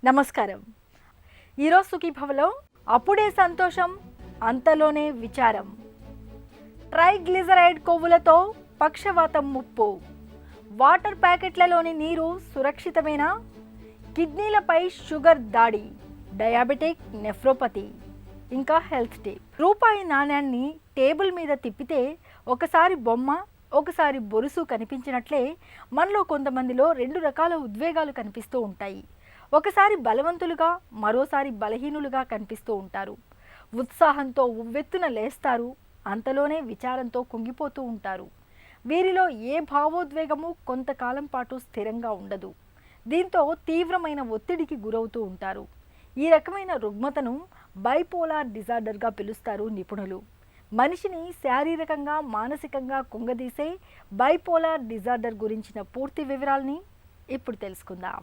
నమస్కారం. ఈరోజు సుఖీభవలో అప్పుడే సంతోషం అంతలోనే విచారం. ట్రైగ్లిజరైడ్ కొవ్వులతో పక్షవాతం ముప్పు. వాటర్ ప్యాకెట్లలోని నీరు సురక్షితమేనా? కిడ్నీలపై షుగర్ దాడి, డయాబెటిక్ నెఫ్రోపతి. ఇంకా హెల్త్ టిప్. రూపాయి నాణ్యాన్ని టేబుల్ మీద తిప్పితే ఒకసారి బొమ్మ, ఒకసారి బొరుసు కనిపించినట్లే మనలో కొంతమందిలో రెండు రకాల ఉద్వేగాలు కనిపిస్తూ ఉంటాయి. ఒకసారి బలవంతులుగా, మరోసారి బలహీనులుగా కనిపిస్తూ ఉంటారు. ఉత్సాహంతో ఉవ్వెత్తున లేస్తారు, అంతలోనే విచారంతో కుంగిపోతూ ఉంటారు. వీరిలో ఏ భావోద్వేగము కొంతకాలం పాటు స్థిరంగా ఉండదు. దీంతో తీవ్రమైన ఒత్తిడికి గురవుతూ ఉంటారు. ఈ రకమైన రుగ్మతను బైపోలార్ డిజార్డర్గా పిలుస్తారు నిపుణులు. మనిషిని శారీరకంగా, మానసికంగా కుంగదీసే బైపోలార్ డిజార్డర్ గురించిన పూర్తి వివరాల్ని ఇప్పుడు తెలుసుకుందాం.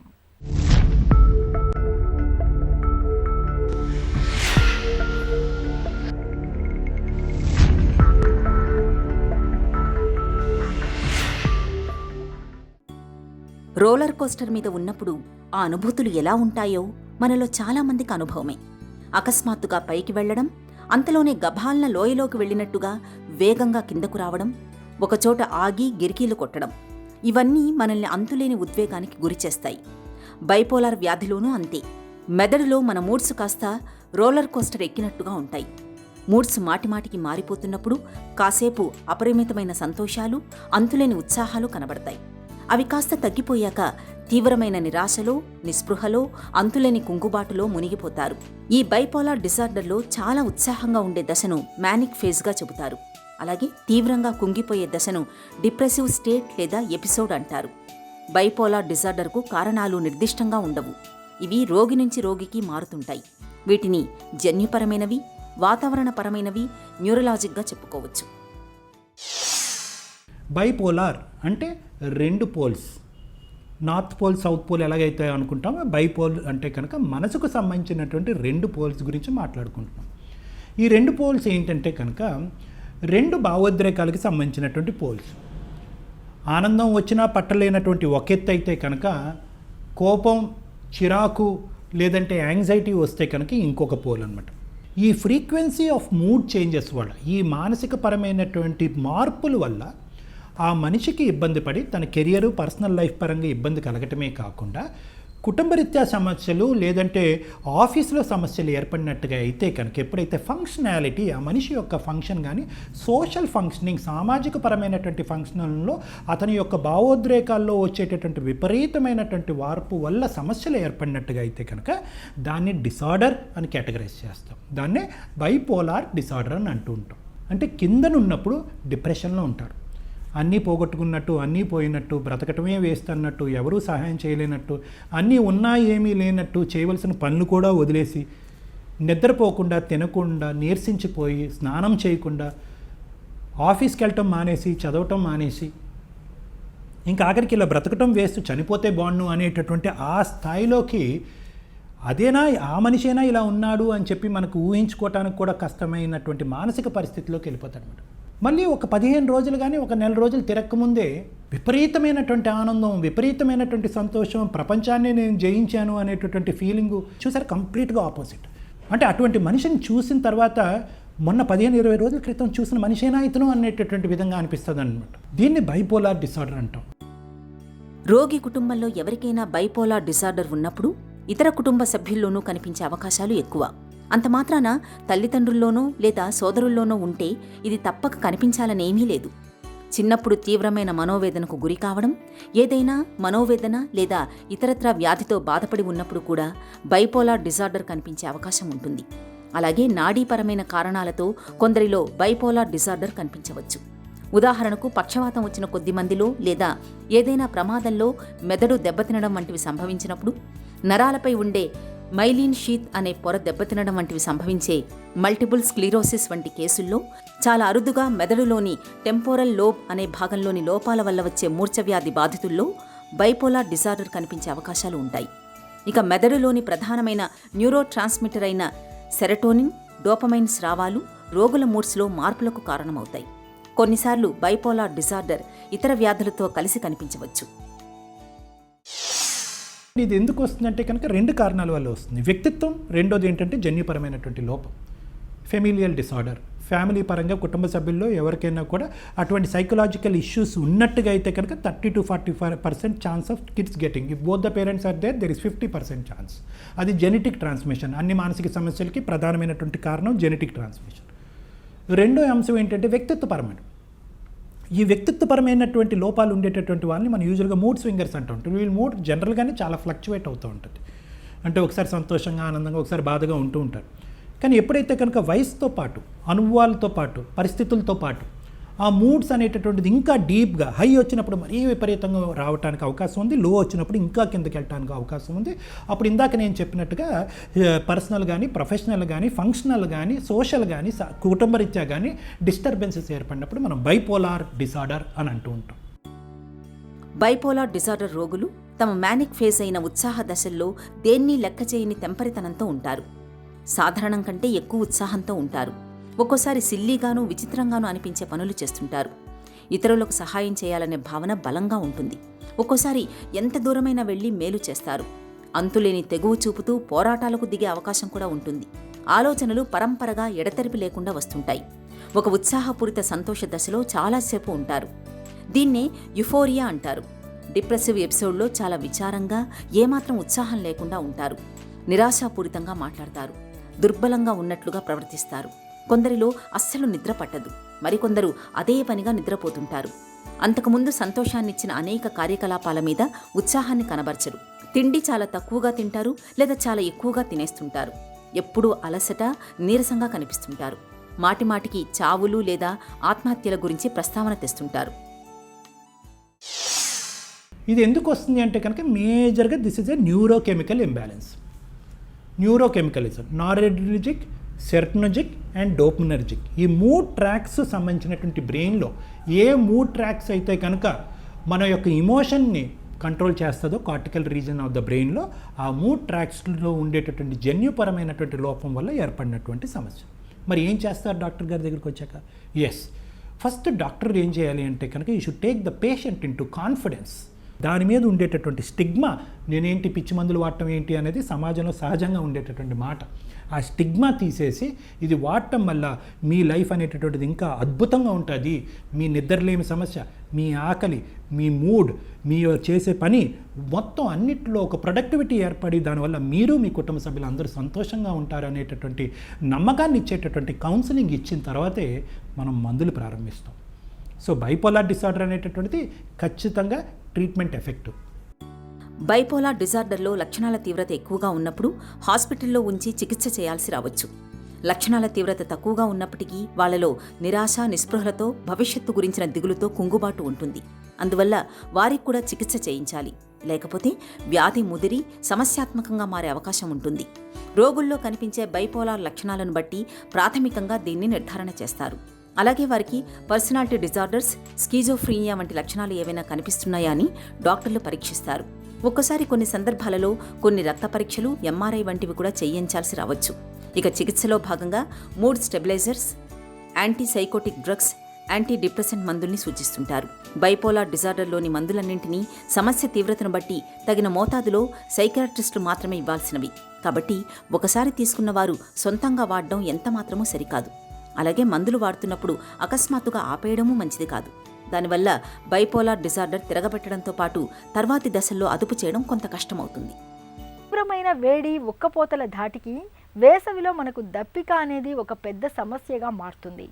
రోలర్ కోస్టర్ మీద ఉన్నప్పుడు ఆ అనుభూతులు ఎలా ఉంటాయో మనలో చాలామందికి అనుభవమే. అకస్మాత్తుగా పైకి వెళ్లడం, అంతలోనే గభాలన లోయలోకి వెళ్ళినట్టుగా వేగంగా కిందకు రావడం, ఒకచోట ఆగి గిరికీలు కొట్టడం, ఇవన్నీ మనల్ని అంతులేని ఉద్వేగానికి గురిచేస్తాయి. బైపోలార్ వ్యాధిలోనూ అంతే. మెదడులో మన మూడ్స్ కాస్త రోలర్ కోస్టర్ ఎక్కినట్టుగా ఉంటాయి. మూడ్స్ మాటిమాటికి మారిపోతున్నప్పుడు కాసేపు అపరిమితమైన సంతోషాలు, అంతులేని ఉత్సాహాలు కనబడతాయి. అవి కాస్త తగ్గిపోయాక తీవ్రమైన నిరాశలో, నిస్పృహలో, అంతులేని కుంగుబాటులో మునిగిపోతారు. ఈ బైపోలార్ డిజార్డర్లో చాలా ఉత్సాహంగా ఉండే దశను మ్యానిక్ ఫేజ్గా చెబుతారు. అలాగే తీవ్రంగా కుంగిపోయే దశను డిప్రెసివ్ స్టేట్ లేదా ఎపిసోడ్ అంటారు. బైపోలార్ డిజార్డర్కు కారణాలు నిర్దిష్టంగా ఉండవు. ఇవి రోగి నుంచి రోగికి మారుతుంటాయి. వీటిని జన్యుపరమైనవి, వాతావరణపరమైనవి, న్యూరలాజిక్గా చెప్పుకోవచ్చు. బైపోలార్ అంటే రెండు poles, north pole, south pole ఎలాగైతే అనుకుంటామో బైపోల్ అంటే కనుక మనసుకు సంబంధించినటువంటి రెండు పోల్స్ గురించి మాట్లాడుకుంటున్నాం. ఈ రెండు పోల్స్ ఏంటంటే కనుక రెండు భావోద్రేకాలకి సంబంధించినటువంటి పోల్స్. ఆనందం వచ్చినా పట్టలేనటువంటి ఒక ఎత్తు అయితే కనుక కోపం, చిరాకు లేదంటే యాంగ్జైటీ వస్తే కనుక ఇంకొక పోల్ అనమాట. ఈ ఫ్రీక్వెన్సీ ఆఫ్ మూడ్ చేంజెస్ వల్ల, ఈ మానసిక పరమైనటువంటి మార్పుల వల్ల ఆ మనిషికి ఇబ్బంది పడి తన కెరియరు, పర్సనల్ లైఫ్ పరంగా ఇబ్బంది కలగటమే కాకుండా కుటుంబరీత్యా సమస్యలు లేదంటే ఆఫీసులో సమస్యలు ఏర్పడినట్టుగా అయితే కనుక ఎప్పుడైతే ఫంక్షనాలిటీ, ఆ మనిషి యొక్క ఫంక్షన్ కానీ సోషల్ ఫంక్షనింగ్, సామాజిక పరమైనటువంటి ఫంక్షన్లో అతని యొక్క భావోద్రేకాల్లో వచ్చేటటువంటి విపరీతమైనటువంటి మార్పు వల్ల సమస్యలు ఏర్పడినట్టుగా అయితే కనుక దాన్ని డిసార్డర్ అని కేటగరైజ్ చేస్తాం. దాన్నే బైపోలార్ డిసార్డర్ అని అంటూ ఉంటాం. అంటే కిందనున్నప్పుడు డిప్రెషన్లో ఉంటాడు, అన్నీ పోగొట్టుకున్నట్టు, అన్నీ పోయినట్టు, బ్రతకటమే వేస్తున్నట్టు, ఎవరూ సహాయం చేయలేనట్టు, అన్నీ ఉన్నా ఏమీ లేనట్టు, చేయవలసిన పనులు కూడా వదిలేసి నిద్రపోకుండా, తినకుండా, నీరసించిపోయి, స్నానం చేయకుండా, ఆఫీస్కి వెళ్ళటం మానేసి, చదవటం మానేసి, ఇంకా ఆఖరికి ఇలా బ్రతకటం వేస్తూ చనిపోతే బాగుండు అనేటటువంటి ఆ స్థాయిలోకి, అదేనా ఆ మనిషేనా ఇలా ఉన్నాడు అని చెప్పి మనకు ఊహించుకోవటానికి కూడా కష్టమైనటువంటి మానసిక పరిస్థితిలోకి వెళ్ళిపోతాడు అనమాట. మళ్ళీ ఒక 15 రోజులు కానీ ఒక నెల రోజులు తిరక్కముందే విపరీతమైనటువంటి ఆనందం, విపరీతమైనటువంటి సంతోషం, ప్రపంచాన్ని నేను జయించాను అనేటటువంటి ఫీలింగు చూసారు, కంప్లీట్గా ఆపోజిట్. అంటే అటువంటి మనిషిని చూసిన తర్వాత మొన్న 15-20 రోజుల క్రితం చూసిన మనిషేనా ఇతను అనేటటువంటి విధంగా అనిపిస్తుంది అనమాట. దీన్ని బైపోలార్ డిసార్డర్ అంటాం. రోగి కుటుంబంలో ఎవరికైనా బైపోలార్ డిసార్డర్ ఉన్నప్పుడు ఇతర కుటుంబ సభ్యుల్లోనూ కనిపించే అవకాశాలు ఎక్కువ. అంత మాత్రాన తల్లిదండ్రుల్లోనో లేదా సోదరుల్లోనో ఉంటే ఇది తప్పక కనిపించాలనేమీ లేదు. చిన్నప్పుడు తీవ్రమైన మనోవేదనకు గురి కావడం, ఏదైనా మనోవేదన లేదా ఇతరత్రా వ్యాధితో బాధపడి ఉన్నప్పుడు కూడా బైపోలార్ డిజార్డర్ కనిపించే అవకాశం ఉంటుంది. అలాగే నాడీపరమైన కారణాలతో కొందరిలో బైపోలార్ డిజార్డర్ కనిపించవచ్చు. ఉదాహరణకు పక్షవాతం వచ్చిన కొద్ది మందిలో లేదా ఏదైనా ప్రమాదంలో మెదడు దెబ్బతినడం వంటివి సంభవించినప్పుడు, నరాలపై ఉండే మైలిన్ షీత్ అనే పొర దెబ్బతినడం వంటివి సంభవించే మల్టిపుల్ స్క్లీరోసిస్ వంటి కేసుల్లో చాలా అరుదుగా మెదడులోని టెంపోరల్ లోబ్ అనే భాగంలోని లోపాల వల్ల వచ్చే మూర్ఛవ్యాధి బాధితుల్లో బైపోలార్ డిసార్డర్ కనిపించే అవకాశాలు ఉంటాయి. ఇక మెదడులోని ప్రధానమైన న్యూరో ట్రాన్స్మిటర్ అయిన సెరటోనిన్, డోపమైన్ స్రావాలు రోగుల మూడ్స్లో మార్పులకు కారణమవుతాయి. కొన్నిసార్లు బైపోలార్ డిసార్డర్ ఇతర వ్యాధులతో కలిసి కనిపించవచ్చు. ఇది ఎందుకు వస్తుందంటే కనుక 2 కారణాల వల్ల వస్తుంది. వ్యక్తిత్వం, రెండోది ఏంటంటే జన్యుపరమైనటువంటి లోపం, ఫెమిలియల్ డిసార్డర్. ఫ్యామిలీ పరంగా కుటుంబ సభ్యుల్లో ఎవరికైనా కూడా అటువంటి సైకలాజికల్ ఇష్యూస్ ఉన్నట్టుగా అయితే కనుక 30 to 40% chance of kids getting. If both the parents are there is 50% chance. అది జెనెటిక్ ట్రాన్స్మిషన్. అన్ని మానసిక సమస్యలకి ప్రధానమైనటువంటి కారణం జెనెటిక్ ట్రాన్స్మిషన్. రెండో అంశం ఏంటంటే వ్యక్తిత్వపరమైన. ఈ వ్యక్తిత్వపరమైనటువంటి లోపాలు ఉండేటటువంటి వాళ్ళని మనం యూజువల్గా మూడ్ స్వింగర్స్ అంటూ ఉంటాం. వీళ్ళ మూడ్ జనరల్గానే చాలా ఫ్లక్చువేట్ అవుతూ ఉంటుంది. అంటే ఒకసారి సంతోషంగా, ఆనందంగా, ఒకసారి బాధగా ఉంటూ ఉంటారు. కానీ ఎప్పుడైతే కనుక వయసుతో పాటు, అనుభవాలతో పాటు, పరిస్థితులతో పాటు ఆ మూడ్స్ అనేటటువంటిది ఇంకా డీప్గా హై వచ్చినప్పుడు మరీ విపరీతంగా రావడానికి అవకాశం ఉంది, లో వచ్చినప్పుడు ఇంకా కిందకి వెళ్ళడానికి అవకాశం ఉంది. అప్పుడు ఇందాక నేను చెప్పినట్టుగా పర్సనల్ కానీ, ప్రొఫెషనల్ కానీ, ఫంక్షనల్ కానీ, సోషల్ కానీ, కుటుంబరీత్యా కానీ డిస్టర్బెన్సెస్ ఏర్పడినప్పుడు మనం బైపోలార్ డిసార్డర్ అని అంటూ ఉంటాం. బైపోలార్ డిసార్డర్ రోగులు తమ మ్యానిక్ ఫేజ్ అయిన ఉత్సాహ దశల్లో దేన్ని లెక్క చేయని తెంపరితనంతో ఉంటారు. సాధారణం కంటే ఎక్కువ ఉత్సాహంతో ఉంటారు. ఒక్కోసారి సిల్లీగానూ విచిత్రంగానూ అనిపించే పనులు చేస్తుంటారు. ఇతరులకు సహాయం చేయాలనే భావన బలంగా ఉంటుంది. ఒక్కోసారి ఎంత దూరమైనా వెళ్లి మేలు చేస్తారు. అంతులేని తెగువ చూపుతూ పోరాటాలకు దిగే అవకాశం కూడా ఉంటుంది. ఆలోచనలు పరంపరగా ఎడతెరిపి లేకుండా వస్తుంటాయి. ఒక ఉత్సాహపూరిత సంతోష దశలో చాలాసేపు ఉంటారు. దీన్నే యుఫోరియా అంటారు. డిప్రెసివ్ ఎపిసోడ్లో చాలా విచారంగా, ఏమాత్రం ఉత్సాహం లేకుండా ఉంటారు. నిరాశాపూరితంగా మాట్లాడతారు. దుర్బలంగా ఉన్నట్లుగా ప్రవర్తిస్తారు. కొందరిలో అస్సలు నిద్ర పట్టదు. మరికొందరు అదే పనిగా నిద్రపోతుంటారు. అంతకుముందు సంతోషాన్నిచ్చిన అనేక కార్యకలాపాల మీద ఉత్సాహాన్ని కనబరచరు. తిండి చాలా తక్కువగా తింటారు లేదా చాలా ఎక్కువగా తినేస్తుంటారు. ఎప్పుడూ అలసట, నీరసంగా కనిపిస్తుంటారు. మాటిమాటికి చావులు లేదా ఆత్మహత్యల గురించి ప్రస్తావన తెస్తుంటారు. ఇది ఎందుకు వస్తుంది అంటే కనుక మేజర్గా this is a neurochemical imbalance. Neurochemicalism, noradrenergic, serotonergic and dopaminergic, ఈ 3 ట్రాక్స్ సంబంధించినటువంటి బ్రెయిన్లో ఏ 3 ట్రాక్స్ అయితే కనుక మన యొక్క ఇమోషన్ని కంట్రోల్ చేస్తుందో కార్టికల్ రీజన్ ఆఫ్ ద బ్రెయిన్లో, ఆ 3 ట్రాక్స్లో ఉండేటటువంటి జన్యుపరమైనటువంటి లోపం వల్ల ఏర్పడినటువంటి సమస్య. మరి ఏం చేస్తారు డాక్టర్ గారి దగ్గరికి వచ్చాక? ఫస్ట్ డాక్టర్ ఏం చేయాలి అంటే కనుక you should take the patient in to confidence. దాని మీద ఉండేటటువంటి స్టిగ్మా, నేనేంటి పిచ్చి మందులు వాడటం ఏంటి అనేది సమాజంలో సహజంగా ఉండేటటువంటి మాట. ఆ స్టిగ్మా తీసేసి ఇది వాడటం వల్ల మీ లైఫ్ అనేటటువంటిది ఇంకా అద్భుతంగా ఉంటుంది. మీ నిద్రలేమి సమస్య, మీ ఆకలి, మీ మూడ్, మీ చేసే పని మొత్తం అన్నిటిలో ఒక ప్రొడక్టివిటీ ఏర్పడి దానివల్ల మీరు మీ కుటుంబ సభ్యులు అందరూ సంతోషంగా ఉంటారు అనేటటువంటి నమ్మకాన్ని ఇచ్చేటటువంటి కౌన్సిలింగ్ ఇచ్చిన తర్వాతే మనం మందులు ప్రారంభిస్తాం. సో బైపోలార్ డిసార్డర్ అనేటటువంటిది ఖచ్చితంగా ట్రీట్మెంట్ ఎఫెక్టివ్. బైపోలార్ డిజార్డర్లో లక్షణాల తీవ్రత ఎక్కువగా ఉన్నప్పుడు హాస్పిటల్లో ఉంచి చికిత్స చేయాల్సి రావచ్చు. లక్షణాల తీవ్రత తక్కువగా ఉన్నప్పటికీ వాళ్లలో నిరాశ, నిస్పృహలతో, భవిష్యత్తు గురించిన దిగులుతో కుంగుబాటు ఉంటుంది. అందువల్ల వారికి కూడా చికిత్స చేయించాలి. లేకపోతే వ్యాధి ముదిరి సమస్యాత్మకంగా మారే అవకాశం ఉంటుంది. రోగుల్లో కనిపించే బైపోలార్ లక్షణాలను బట్టి ప్రాథమికంగా దీన్ని నిర్ధారణ చేస్తారు. అలాగే వారికి పర్సనాలిటీ డిజార్డర్స్, స్కీజోఫ్రీనియా వంటి లక్షణాలు ఏవైనా కనిపిస్తున్నాయా అని డాక్టర్లు పరీక్షిస్తారు. ఒక్కసారి కొన్ని సందర్భాలలో కొన్ని రక్త పరీక్షలు, ఎంఆర్ఐ వంటివి కూడా చేయించాల్సి రావచ్చు. ఇక చికిత్సలో భాగంగా mood stabilisers, antipsychotic drugs, anti depressant మందుల్ని సూచిస్తుంటారు. బైపోలార్ డిజార్డర్లోని మందులన్నింటినీ సమస్య తీవ్రతను బట్టి తగిన మోతాదులో సైకియాట్రిస్టులు మాత్రమే ఇవ్వాల్సినవి. కాబట్టి ఒకసారి తీసుకున్న వారు సొంతంగా వాడడం ఎంతమాత్రమూ సరికాదు. అలాగే మందులు వాడుతున్నప్పుడు అకస్మాత్తుగా ఆపేయడమూ మంచిది కాదు. దానివల్ల బైపోలార్ డిజార్డర్ తిరగబెట్టడంతో పాటు తర్వాతి దశల్లో అదుపు చేయడం కొంత కష్టమవుతుంది. తీవ్రమైన వేడి, ఉక్కపోతల ధాటికి వేసవిలో మనకు దప్పిక అనేది ఒక పెద్ద సమస్యగా మారుతుంది.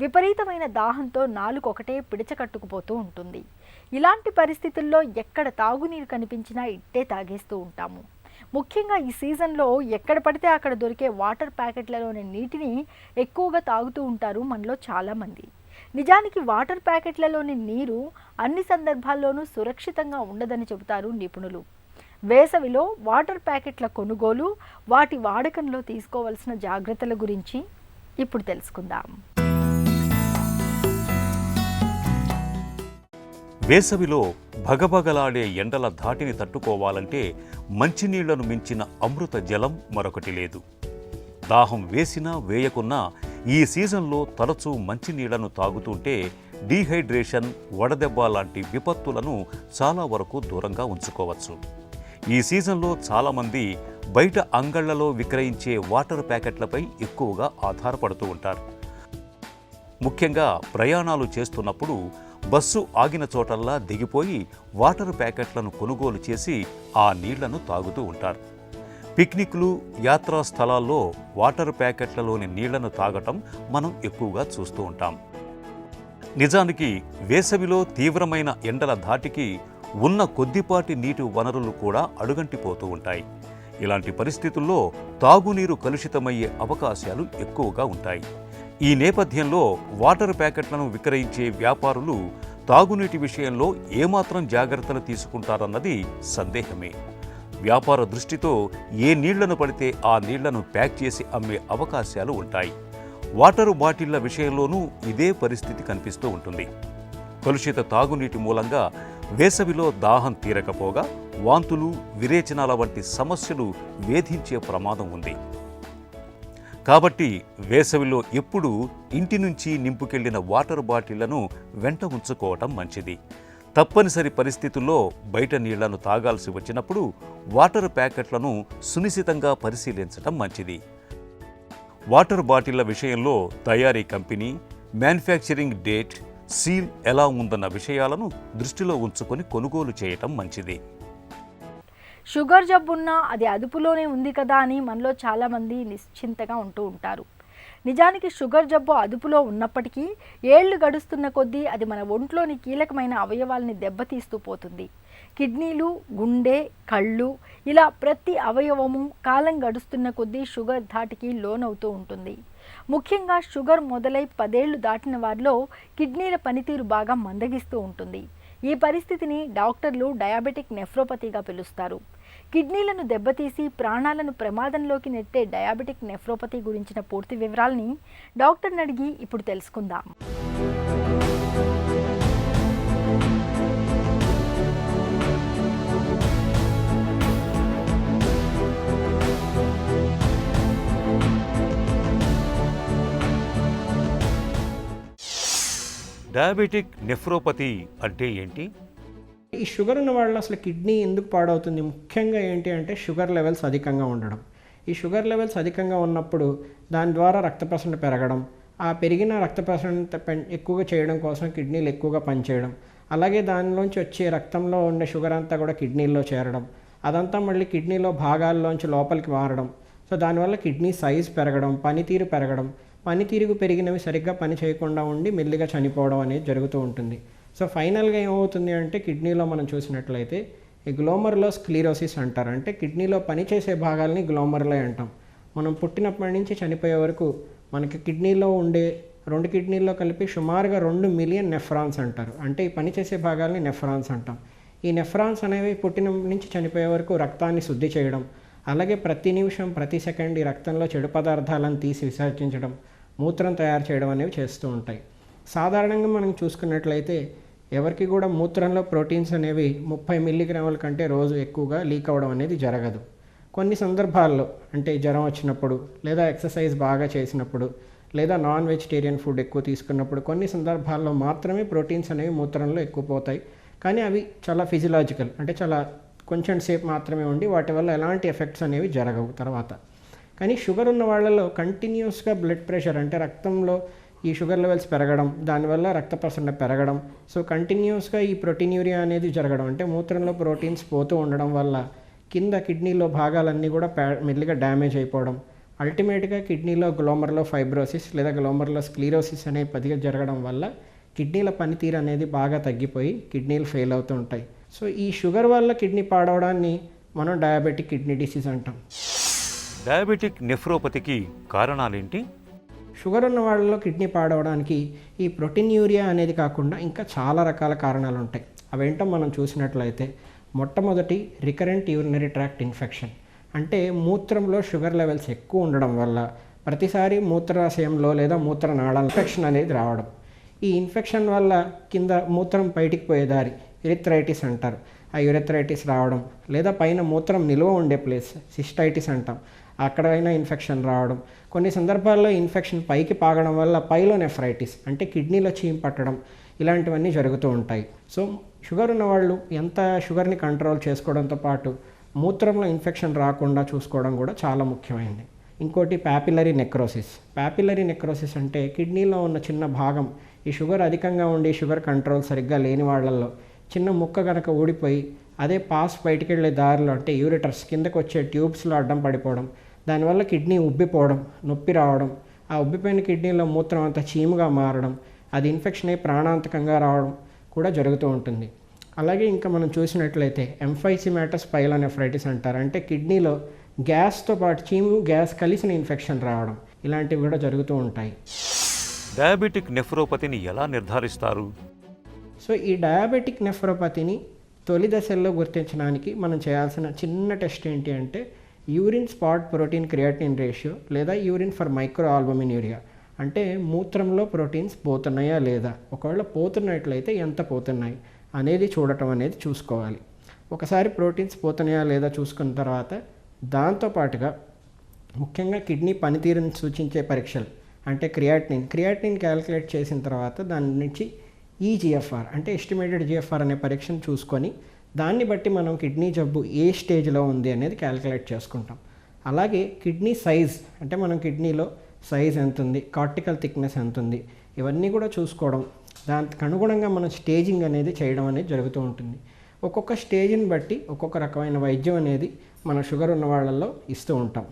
విపరీతమైన దాహంతో నాలుక ఒకటే పిడిచకట్టుకుపోతూ ఉంటుంది. ఇలాంటి పరిస్థితుల్లో ఎక్కడ తాగునీరు కనిపించినా ఇట్టే తాగేస్తూ ఉంటాము. ముఖ్యంగా ఈ సీజన్లో ఎక్కడ పడితే అక్కడ దొరికే వాటర్ ప్యాకెట్లలోని నీటిని ఎక్కువగా తాగుతూ ఉంటారు మనలో చాలామంది. నిజానికి వాటర్ ప్యాకెట్లలోని నీరు అన్ని సందర్భాల్లోనూ సురక్షితంగా ఉండదని చెబుతారు నిపుణులు. వేసవిలో వాటర్ ప్యాకెట్ల కొనుగోలు, వాటి వాడకంలో తీసుకోవాల్సిన జాగ్రత్తల గురించి ఇప్పుడు తెలుసుకుందాం. వేసవిలో భగభగలాడే ఎండల ధాటిని తట్టుకోవాలంటే మంచినీళ్లను మించిన అమృత జలం మరొకటి లేదు. దాహం వేసినా వేయకున్నా ఈ సీజన్లో తరచూ మంచినీళ్లను తాగుతుంటే డీహైడ్రేషన్, వడదెబ్బ లాంటి విపత్తులను చాలా వరకు దూరంగా ఉంచుకోవచ్చు. ఈ సీజన్లో చాలామంది బయట అంగళ్లలో విక్రయించే వాటర్ ప్యాకెట్లపై ఎక్కువగా ఆధారపడుతూ ఉంటారు. ముఖ్యంగా ప్రయాణాలు చేస్తున్నప్పుడు బస్సు ఆగిన చోటల్లా దిగిపోయి వాటర్ ప్యాకెట్లను కొనుగోలు చేసి ఆ నీళ్లను తాగుతూ ఉంటారు. పిక్నిక్లు, యాత్రా స్థలాల్లో వాటర్ ప్యాకెట్లలోని నీళ్లను తాగటం మనం ఎక్కువగా చూస్తూ ఉంటాం. నిజానికి వేసవిలో తీవ్రమైన ఎండల ధాటికి ఉన్న కొద్దిపాటి నీటి వనరులు కూడా అడుగంటిపోతూ ఉంటాయి. ఇలాంటి పరిస్థితుల్లో తాగునీరు కలుషితమయ్యే అవకాశాలు ఎక్కువగా ఉంటాయి. ఈ నేపథ్యంలో వాటర్ ప్యాకెట్లను విక్రయించే వ్యాపారులు తాగునీటి విషయంలో ఏమాత్రం జాగ్రత్తలు తీసుకుంటారన్నది సందేహమే. వ్యాపార దృష్టితో ఏ నీళ్లను పడితే ఆ నీళ్లను ప్యాక్ చేసి అమ్మే అవకాశాలు ఉంటాయి. వాటర్ బాటిళ్ల విషయంలోనూ ఇదే పరిస్థితి కనిపిస్తూ ఉంటుంది. కలుషిత తాగునీటి మూలంగా వేసవిలో దాహం తీరకపోగా వాంతులు, విరేచనాల వంటి సమస్యలు వేధించే ప్రమాదం ఉంది. కాబట్టి వేసవిలో ఎప్పుడూ ఇంటి నుంచి నింపుకెళ్లిన వాటర్ బాటిళ్లను వెంట ఉంచుకోవటం మంచిది. తప్పనిసరి పరిస్థితుల్లో బయట నీళ్లను తాగాల్సి వచ్చినప్పుడు వాటర్ ప్యాకెట్లను సునిశితంగా పరిశీలించటం మంచిది. వాటర్ బాటిళ్ల విషయంలో తయారీ కంపెనీ, మ్యానుఫ్యాక్చరింగ్ డేట్, సీల్ ఎలా ఉందన్న విషయాలను దృష్టిలో ఉంచుకొని కొనుగోలు చేయటం మంచిది. షుగర్ జబ్బున్నా అది అదుపులోనే ఉంది కదా అని మనలో చాలామంది నిశ్చింతగా ఉంటూ ఉంటారు. నిజానికి షుగర్ జబ్బు అదుపులో ఉన్నప్పటికీ ఏళ్లు గడుస్తున్న కొద్దీ అది మన ఒంట్లోని కీలకమైన అవయవాల్ని దెబ్బతీస్తూ పోతుంది. కిడ్నీలు, గుండె, కళ్ళు ఇలా ప్రతి అవయవము కాలం గడుస్తున్న కొద్దీ షుగర్ ధాటికి లోనవుతూ ఉంటుంది. ముఖ్యంగా షుగర్ మొదలై 10 ఏళ్లు దాటిన వారిలో కిడ్నీల పనితీరు బాగా మందగిస్తూ ఉంటుంది. ఈ పరిస్థితిని డాక్టర్లు డయాబెటిక్ నెఫ్రోపతిగా పిలుస్తారు. కిడ్నీలను దెబ్బతీసి ప్రాణాలను ప్రమాదంలోకి నెట్టే డయాబెటిక్ నెఫ్రోపతి గురించిన పూర్తి వివరాల్ని డాక్టర్ని అడిగి ఇప్పుడు తెలుసుకుందాం. డయాబెటిక్ నెఫ్రోపతి అంటే ఏంటి? ఈ షుగర్ ఉన్న వాళ్ళు అసలు కిడ్నీ ఎందుకు పాడవుతుంది? ముఖ్యంగా ఏంటి అంటే షుగర్ లెవెల్స్ అధికంగా ఉండడం. ఈ షుగర్ లెవెల్స్ అధికంగా ఉన్నప్పుడు దాని ద్వారా రక్త ప్రసరణ పెరగడం, ఆ పెరిగిన రక్త ప్రసరణ ఎక్కువగా చేయడం కోసం కిడ్నీలు ఎక్కువగా పనిచేయడం, అలాగే దానిలోంచి వచ్చే రక్తంలో ఉండే షుగర్ అంతా కూడా కిడ్నీల్లో చేరడం, అదంతా మళ్ళీ కిడ్నీలో భాగాల్లోంచి లోపలికి మారడం. సో దానివల్ల కిడ్నీ సైజ్ పెరగడం, పనితీరు పెరగడం, పనితీరుకు పెరిగినవి సరిగ్గా పని చేయకుండా ఉండి మెల్లిగా చనిపోవడం అనేది జరుగుతూ ఉంటుంది. సో ఫైనల్గా ఏమవుతుంది అంటే కిడ్నీలో మనం చూసినట్లయితే ఈ గ్లోమర్లో స్క్లీరోసిస్ అంటారు. అంటే కిడ్నీలో పనిచేసే భాగాల్ని గ్లోమర్లే అంటాం. మనం పుట్టినప్పటి నుంచి చనిపోయే వరకు మనకి కిడ్నీలో ఉండే 2 కిడ్నీల్లో కలిపి సుమారుగా 2 మిలియన్ నెఫ్రాన్స్ అంటారు. అంటే ఈ పనిచేసే భాగాల్ని నెఫ్రాన్స్ అంటాం. ఈ నెఫ్రాన్స్ అనేవి పుట్టిన నుంచి చనిపోయే వరకు రక్తాన్ని శుద్ధి చేయడం, అలాగే ప్రతి నిమిషం ప్రతి సెకండ్ ఈ రక్తంలో చెడు పదార్థాలను తీసి విసర్జించడం, మూత్రం తయారు చేయడం అనేవి చేస్తూ ఉంటాయి. సాధారణంగా మనం చూసుకున్నట్లయితే ఎవరికి కూడా మూత్రంలో ప్రోటీన్స్ అనేవి 30 మిల్లీగ్రాముల కంటే రోజు ఎక్కువగా లీక్ అవ్వడం అనేది జరగదు. కొన్ని సందర్భాల్లో అంటే జ్వరం వచ్చినప్పుడు, లేదా ఎక్సర్సైజ్ బాగా చేసినప్పుడు, లేదా నాన్ వెజిటేరియన్ ఫుడ్ ఎక్కువ తీసుకున్నప్పుడు కొన్ని సందర్భాల్లో మాత్రమే ప్రోటీన్స్ అనేవి మూత్రంలో ఎక్కువ పోతాయి. కానీ అవి చాలా ఫిజియలాజికల్, అంటే చాలా కొంచెం సేపు మాత్రమే ఉండి వాటి వల్ల ఎలాంటి ఎఫెక్ట్స్ అనేవి జరగవు తర్వాత. కానీ షుగర్ ఉన్న వాళ్ళలో కంటిన్యూస్గా బ్లడ్ ప్రెషర్ అంటే రక్తంలో ఈ షుగర్ లెవెల్స్ పెరగడం, దానివల్ల రక్త ప్రసరణ పెరగడం, సో కంటిన్యూస్గా ఈ ప్రోటీన్యూరియా అనేది జరగడం, అంటే మూత్రంలో ప్రోటీన్స్ పోతూ ఉండడం వల్ల కింద కిడ్నీలో భాగాలన్నీ కూడా మెల్లిగా డ్యామేజ్ అయిపోవడం, అల్టిమేట్గా కిడ్నీలో గ్లోమర్లో ఫైబ్రోసిస్ లేదా గ్లోమర్లో స్క్లీరోసిస్ అనే పదిగా జరగడం వల్ల కిడ్నీల పనితీరు అనేది బాగా తగ్గిపోయి కిడ్నీలు ఫెయిల్ అవుతూ ఉంటాయి. సో ఈ షుగర్ వల్ల కిడ్నీ పాడవడాన్ని మనం డయాబెటిక్ కిడ్నీ డిసీజ్ అంటాం. డయాబెటిక్ నెఫ్రోపతికి కారణాలేంటి? షుగర్ ఉన్న వాళ్ళలో కిడ్నీ పాడవడానికి ఈ ప్రోటీన్యూరియా అనేది కాకుండా ఇంకా చాలా రకాల కారణాలు ఉంటాయి. అవేంటో మనం చూసినట్లయితే మొట్టమొదటి రికరెంట్ యూరినరీ ట్రాక్ట్ ఇన్ఫెక్షన్. అంటే మూత్రంలో షుగర్ లెవెల్స్ ఎక్కువ ఉండడం వల్ల ప్రతిసారి మూత్రాశయంలో లేదా మూత్రనాళ ఇన్ఫెక్షన్ అనేది రావడం. ఈ ఇన్ఫెక్షన్ వల్ల కింద మూత్రం బయటికి పోయే దారి యురెథ్రైటిస్ అంటారు, ఆ యురెథ్రైటిస్ రావడం, లేదా పైన మూత్రం నిల్వ ఉండే ప్లేస్ సిస్టైటిస్ అంటాం, అక్కడైనా ఇన్ఫెక్షన్ రావడం. కొన్ని సందర్భాల్లో ఇన్ఫెక్షన్ పైకి పాగడం వల్ల పైలోనెఫ్రైటిస్ అంటే కిడ్నీలో చీమ్ పట్టడం, ఇలాంటివన్నీ జరుగుతూ ఉంటాయి. సో షుగర్ ఉన్నవాళ్ళు ఎంత షుగర్ని కంట్రోల్ చేసుకోవడంతో పాటు మూత్రంలో ఇన్ఫెక్షన్ రాకుండా చూసుకోవడం కూడా చాలా ముఖ్యమైనది. ఇంకోటి ప్యాపిలరీ నెక్రోసిస్. ప్యాపిలరీ నెక్రోసిస్ అంటే కిడ్నీలో ఉన్న చిన్న భాగం, ఈ షుగర్ అధికంగా ఉండి షుగర్ కంట్రోల్ సరిగ్గా లేని వాళ్ళల్లో చిన్న ముక్క కనుక ఊడిపోయి అదే పాస్ బయటికి వెళ్ళే దారిలో అంటే యూరిటర్స్ కిందకు వచ్చే ట్యూబ్స్లో అడ్డం పడిపోవడం, దానివల్ల కిడ్నీ ఉబ్బిపోవడం, నొప్పి రావడం, ఆ ఉబ్బిపోయిన కిడ్నీలో మూత్రం అంతా చీముగా మారడం, అది ఇన్ఫెక్షన్ అయి ప్రాణాంతకంగా రావడం కూడా జరుగుతూ ఉంటుంది. అలాగే ఇంకా మనం చూసినట్లయితే ఎంఫైసిమాటస్ పైలోనెఫ్రైటిస్ అంటారు. అంటే కిడ్నీలో గ్యాస్తో పాటు చీము గ్యాస్ కలిసిన ఇన్ఫెక్షన్ రావడం, ఇలాంటివి కూడా జరుగుతూ ఉంటాయి. డయాబెటిక్ నెఫ్రోపతిని ఎలా నిర్ధారిస్తారు? సో ఈ డయాబెటిక్ నెఫ్రోపతిని తొలి దశల్లో గుర్తించడానికి మనం చేయాల్సిన చిన్న టెస్ట్ ఏంటి అంటే urine spot protein creatinine ratio లేదా యూరిన్ ఫర్ మైక్రో ఆల్బమిన్యూరియా. అంటే మూత్రంలో ప్రోటీన్స్ పోతున్నాయా లేదా, ఒకవేళ పోతున్నట్లయితే ఎంత పోతున్నాయి అనేది చూసుకోవాలి. ఒకసారి ప్రోటీన్స్ పోతున్నాయా లేదా చూసుకున్న తర్వాత దాంతోపాటుగా ముఖ్యంగా కిడ్నీ పనితీరుని సూచించే పరీక్షలు అంటే క్రియాటినిన్ క్యాలిక్యులేట్ చేసిన తర్వాత దాని నుంచి ఈజిఎఫ్ఆర్ అంటే ఎస్టిమేటెడ్ జిఎఫ్ఆర్ అనే పరీక్షను చూసుకొని దాన్ని బట్టి మనం కిడ్నీ జబ్బు ఏ స్టేజ్లో ఉంది అనేది క్యాలిక్యులేట్ చేసుకుంటాం. అలాగే కిడ్నీ సైజ్ అంటే మనం కిడ్నీలో సైజ్ ఎంత ఉంది, కార్టికల్ థిక్నెస్ ఎంత ఉంది, ఇవన్నీ కూడా చూసుకోవడం, దానికి అనుగుణంగా మనం స్టేజింగ్ అనేది చేయడం అనేది జరుగుతూ ఉంటుంది. ఒక్కొక్క స్టేజ్ని బట్టి ఒక్కొక్క రకమైన వైద్యం అనేది మన షుగర్ ఉన్న వాళ్ళల్లో ఇస్తూ ఉంటాం.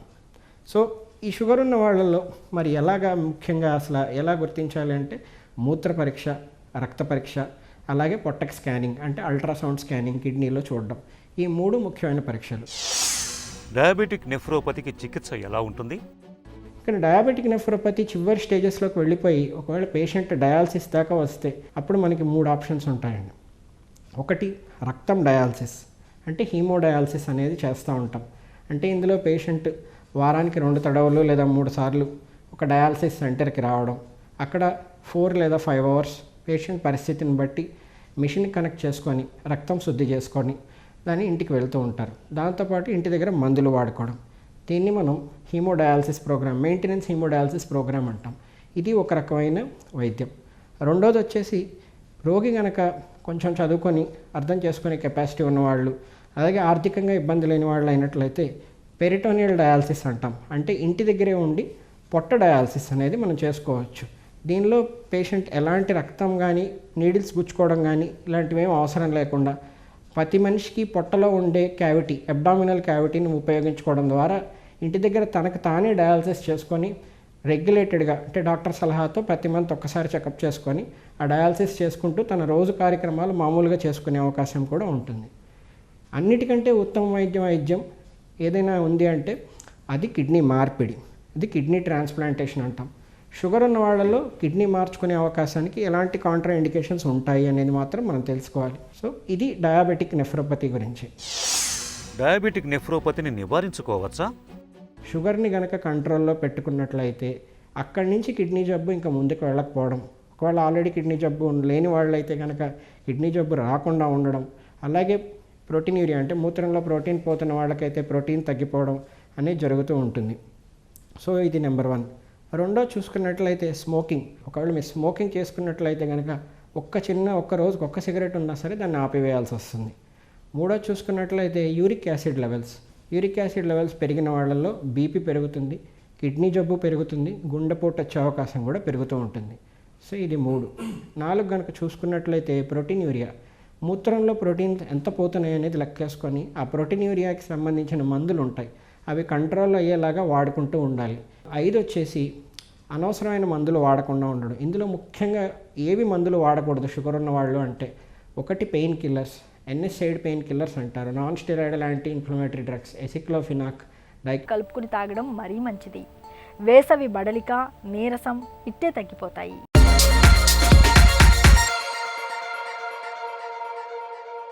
సో ఈ షుగర్ ఉన్న వాళ్ళల్లో మరి ముఖ్యంగా అసలు ఎలా గుర్తించాలి అంటే మూత్ర పరీక్ష, రక్త పరీక్ష, అలాగే పొట్టకి స్కానింగ్ అంటే అల్ట్రాసౌండ్ స్కానింగ్ కిడ్నీలో చూడడం, ఈ 3 ముఖ్యమైన పరీక్షలు. డయాబెటిక్ నెఫ్రోపతికి చికిత్స ఎలా ఉంటుంది? కానీ డయాబెటిక్ నెఫ్రోపతి చివరి స్టేజెస్లోకి వెళ్ళిపోయి ఒకవేళ పేషెంట్ డయాలసిస్ దాకా వస్తే అప్పుడు మనకి 3 ఆప్షన్స్ ఉంటాయండి. ఒకటి రక్తం డయాలసిస్ అంటే హీమోడయాలసిస్ అనేది చేస్తూ ఉంటాం. అంటే ఇందులో పేషెంట్ వారానికి 2 తడవలు లేదా 3 సార్లు ఒక డయాలసిస్ సెంటర్కి రావడం, అక్కడ 4 లేదా 5 అవర్స్ పేషెంట్ పరిస్థితిని బట్టి మిషన్ కనెక్ట్ చేసుకొని రక్తం శుద్ధి చేసుకొని దాన్ని ఇంటికి వెళ్తూ ఉంటారు. దాంతోపాటు ఇంటి దగ్గర మందులు వాడుకోవడం, దీన్ని మనం haemodialysis programme, maintenance haemodialysis programme అంటాం. ఇది ఒక రకమైన వైద్యం. రెండోది వచ్చేసి రోగి కనుక కొంచెం చదువుకొని అర్థం చేసుకునే కెపాసిటీ ఉన్నవాళ్ళు, అలాగే ఆర్థికంగా ఇబ్బంది లేని వాళ్ళు అయినట్లయితే పెరిటోనియల్ డయాలసిస్ అంటాం. అంటే ఇంటి దగ్గరే ఉండి పొట్ట డయాలసిస్ అనేది మనం చేసుకోవచ్చు. దీనిలో పేషెంట్ ఎలాంటి రక్తం కానీ నీడిల్స్ గుచ్చుకోవడం కానీ ఇలాంటివి ఏం అవసరం లేకుండా ప్రతి మనిషికి పొట్టలో ఉండే క్యావిటీ, అబ్డామినల్ క్యావిటీని ఉపయోగించుకోవడం ద్వారా ఇంటి దగ్గర తనకు తానే డయాలసిస్ చేసుకొని రెగ్యులేటెడ్గా అంటే డాక్టర్ సలహాతో ప్రతి మంత్ ఒక్కసారి చెకప్ చేసుకొని ఆ డయాలసిస్ చేసుకుంటూ తన రోజు కార్యక్రమాలు మామూలుగా చేసుకునే అవకాశం కూడా ఉంటుంది. అన్నిటికంటే ఉత్తమ వైద్యం ఏదైనా ఉంది అంటే అది కిడ్నీ మార్పిడి, ఇది కిడ్నీ ట్రాన్స్ప్లాంటేషన్ అంటాం. షుగర్ ఉన్న వాళ్ళలో కిడ్నీ మార్చుకునే అవకాశానికి ఎలాంటి కాంట్రా ఇండికేషన్స్ ఉంటాయి అనేది మాత్రం మనం తెలుసుకోవాలి. సో ఇది డయాబెటిక్ నెఫ్రోపతి గురించి. డయాబెటిక్ నెఫ్రోపతిని నివారించుకోవచ్చా? షుగర్ని కనుక కంట్రోల్లో పెట్టుకున్నట్లయితే అక్కడి నుంచి కిడ్నీ జబ్బు ఇంకా ముందుకు వెళ్ళకపోవడం, ఒకవేళ ఆల్రెడీ కిడ్నీ జబ్బు లేని వాళ్ళైతే కనుక కిడ్నీ జబ్బు రాకుండా ఉండడం, అలాగే ప్రోటీన్యూరియా అంటే మూత్రంలో ప్రోటీన్ పోతున్న వాళ్ళకైతే ప్రోటీన్ తగ్గిపోవడం అనేది జరుగుతూ ఉంటుంది. సో ఇది నెంబర్ 1. రెండో చూసుకున్నట్లయితే స్మోకింగ్. ఒకవేళ మీరు స్మోకింగ్ చేసుకున్నట్లయితే కనుక ఒక్క రోజుకి ఒక్క సిగరెట్ ఉన్నా సరే దాన్ని ఆపివేయాల్సి వస్తుంది. మూడో చూసుకున్నట్లయితే యూరిక్ యాసిడ్ లెవెల్స్ పెరిగిన వాళ్ళల్లో బీపీ పెరుగుతుంది, కిడ్నీ జబ్బు పెరుగుతుంది, గుండెపోటు వచ్చే అవకాశం కూడా పెరుగుతూ ఉంటుంది. సో ఇది 3. 4 కనుక చూసుకున్నట్లయితే ప్రోటీన్యూరియా. మూత్రంలో ప్రోటీన్స్ ఎంత పోతున్నాయి అనేది లెక్కేసుకొని ఆ ప్రోటీన్యూరియాకి సంబంధించిన మందులు ఉంటాయి, అవి కంట్రోల్ అయ్యేలాగా వాడుకుంటూ ఉండాలి. 5 వచ్చేసి అనవసరమైన మందులు వాడకుండా ఉండడం. ఇందులో ముఖ్యంగా ఏవి మందులు వాడకూడదు షుగర్ ఉన్న వాళ్ళు అంటే, ఒకటి pain killers, NSAID pain killers అంటారు, non steroidal anti inflammatory drugs, aceclofenac, కలుపుకుని తాగడం మరీ మంచిది. వేసవి బడలిక, నీరసం ఇట్టే తగ్గిపోతాయి.